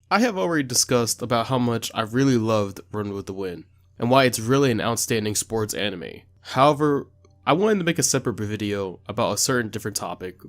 I have already discussed about how much I really loved Run with the Wind, and why it's really an outstanding sports anime. However, I wanted to make a separate video about a certain different topic,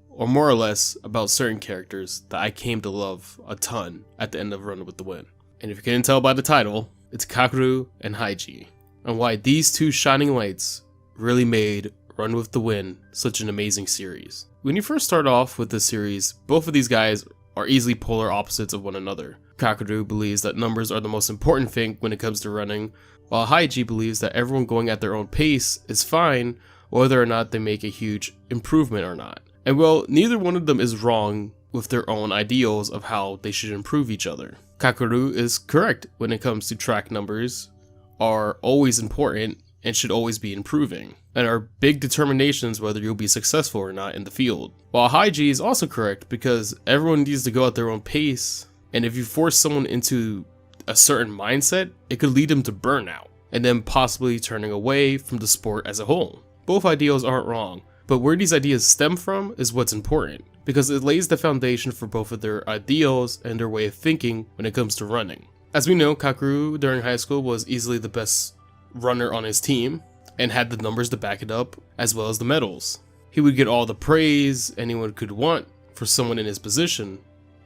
or more or less about certain characters that I came to love a ton at the end of Run with the Wind. And if you couldn't tell by the title, it's Kakeru and Haiji, and why these two shining lights really made Run with the Wind such an amazing series. When you first start off with this series, both of these guys are easily polar opposites of one another. Kakeru believes that numbers are the most important thing when it comes to running, while Haiji believes that everyone going at their own pace is fine, whether or not they make a huge improvement or not. And well, neither one of them is wrong with their own ideals of how they should improve each other. Kakeru is correct when it comes to track numbers are always important and should always be improving, and are big determinations whether you'll be successful or not in the field. While Haiji is also correct because everyone needs to go at their own pace, and if you force someone into a certain mindset, it could lead them to burnout, and then possibly turning away from the sport as a whole. Both ideals aren't wrong, but where these ideas stem from is what's important, because it lays the foundation for both of their ideals and their way of thinking when it comes to running. As we know, Kakeru during high school was easily the best runner on his team, and had the numbers to back it up, as well as the medals. He would get all the praise anyone could want for someone in his position,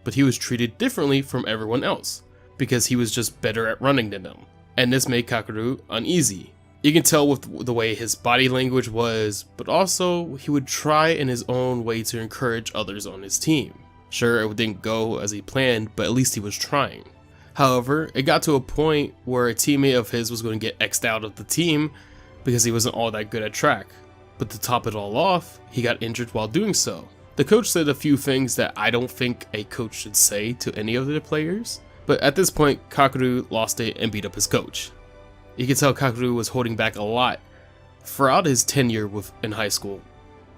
but he was treated differently from everyone else, because he was just better at running than them, and this made Kakeru uneasy. You can tell with the way his body language was, but also he would try in his own way to encourage others on his team. Sure, it didn't go as he planned, but at least he was trying. However, it got to a point where a teammate of his was going to get X'd out of the team because he wasn't all that good at track. But to top it all off, he got injured while doing so. The coach said a few things that I don't think a coach should say to any of the players, but at this point, Kakeru lost it and beat up his coach. You can tell Kakeru was holding back a lot throughout his tenure in high school,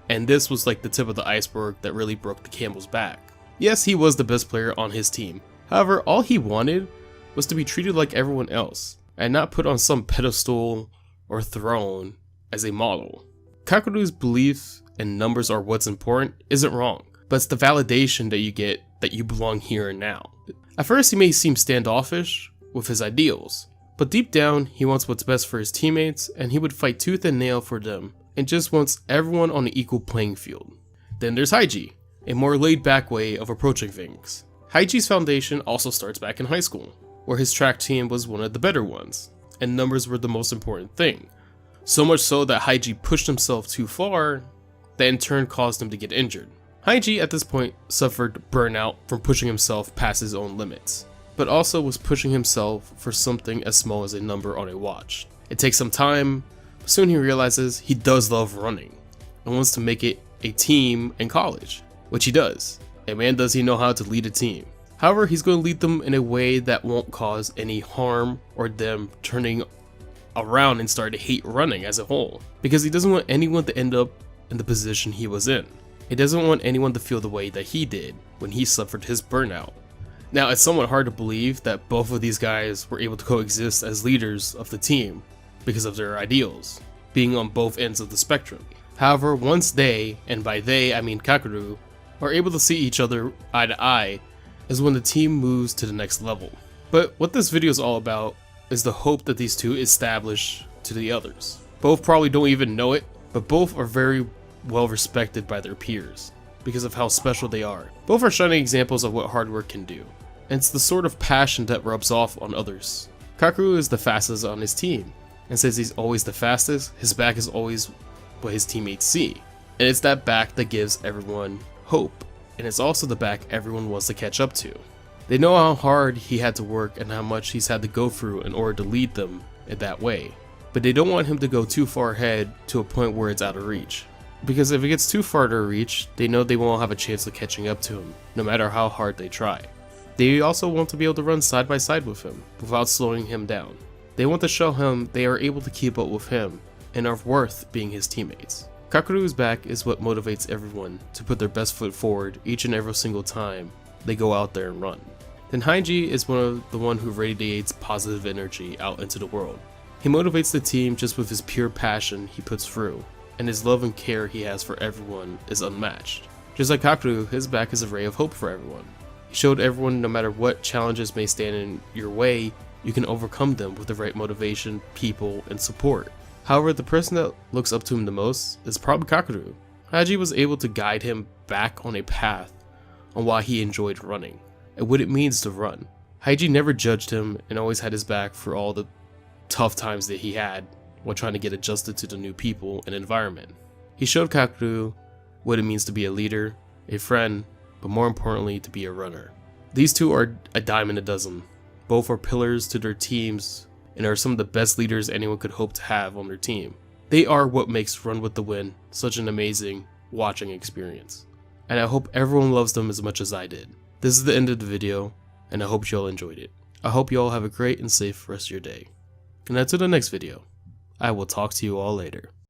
and this was like the tip of the iceberg that really broke the camel's back. Yes, he was the best player on his team. However, all he wanted was to be treated like everyone else, and not put on some pedestal or throne as a model. Kakeru's belief and numbers are what's important isn't wrong, but it's the validation that you get that you belong here and now. At first he may seem standoffish with his ideals, but deep down he wants what's best for his teammates, and he would fight tooth and nail for them, and just wants everyone on an equal playing field. Then there's Haiji, a more laid back way of approaching things. Haiji's foundation also starts back in high school, where his track team was one of the better ones, and numbers were the most important thing. So much so that Haiji pushed himself too far, that in turn caused him to get injured. Haiji at this point suffered burnout from pushing himself past his own limits, but also was pushing himself for something as small as a number on a watch. It takes some time, but soon he realizes he does love running, and wants to make it a team in college, which he does. And man, does he know how to lead a team. However, he's going to lead them in a way that won't cause any harm or them turning around and start to hate running as a whole, because he doesn't want anyone to end up in the position he was in. He doesn't want anyone to feel the way that he did when he suffered his burnout. Now, it's somewhat hard to believe that both of these guys were able to coexist as leaders of the team because of their ideals, being on both ends of the spectrum. However, once they, and by they I mean Kakeru, are able to see each other eye to eye, is when the team moves to the next level. But what this video is all about is the hope that these two establish to the others. Both probably don't even know it, but both are very well respected by their peers because of how special they are. Both are shining examples of what hard work can do, and it's the sort of passion that rubs off on others. Kakeru is the fastest on his team, and since he's always the fastest, his back is always what his teammates see, and it's that back that gives everyone hope, and it's also the back everyone wants to catch up to. They know how hard he had to work and how much he's had to go through in order to lead them in that way, but they don't want him to go too far ahead to a point where it's out of reach, because if it gets too far to reach, they know they won't have a chance of catching up to him, no matter how hard they try. They also want to be able to run side by side with him without slowing him down. They want to show him they are able to keep up with him and are worth being his teammates. Kakeru's back is what motivates everyone to put their best foot forward each and every single time they go out there and run. Then Haiji is the one who radiates positive energy out into the world. He motivates the team just with his pure passion he puts through, and his love and care he has for everyone is unmatched. Just like Kakeru, his back is a ray of hope for everyone. He showed everyone no matter what challenges may stand in your way, you can overcome them with the right motivation, people, and support. However, the person that looks up to him the most is probably Kakeru. Haiji was able to guide him back on a path on why he enjoyed running and what it means to run. Haiji never judged him and always had his back for all the tough times that he had while trying to get adjusted to the new people and environment. He showed Kakeru what it means to be a leader, a friend, but more importantly to be a runner. These two are a dime in a dozen. Both are pillars to their teams and are some of the best leaders anyone could hope to have on their team. They are what makes Run with the Wind such an amazing watching experience. And I hope everyone loves them as much as I did. This is the end of the video, and I hope you all enjoyed it. I hope you all have a great and safe rest of your day. And until the next video, I will talk to you all later.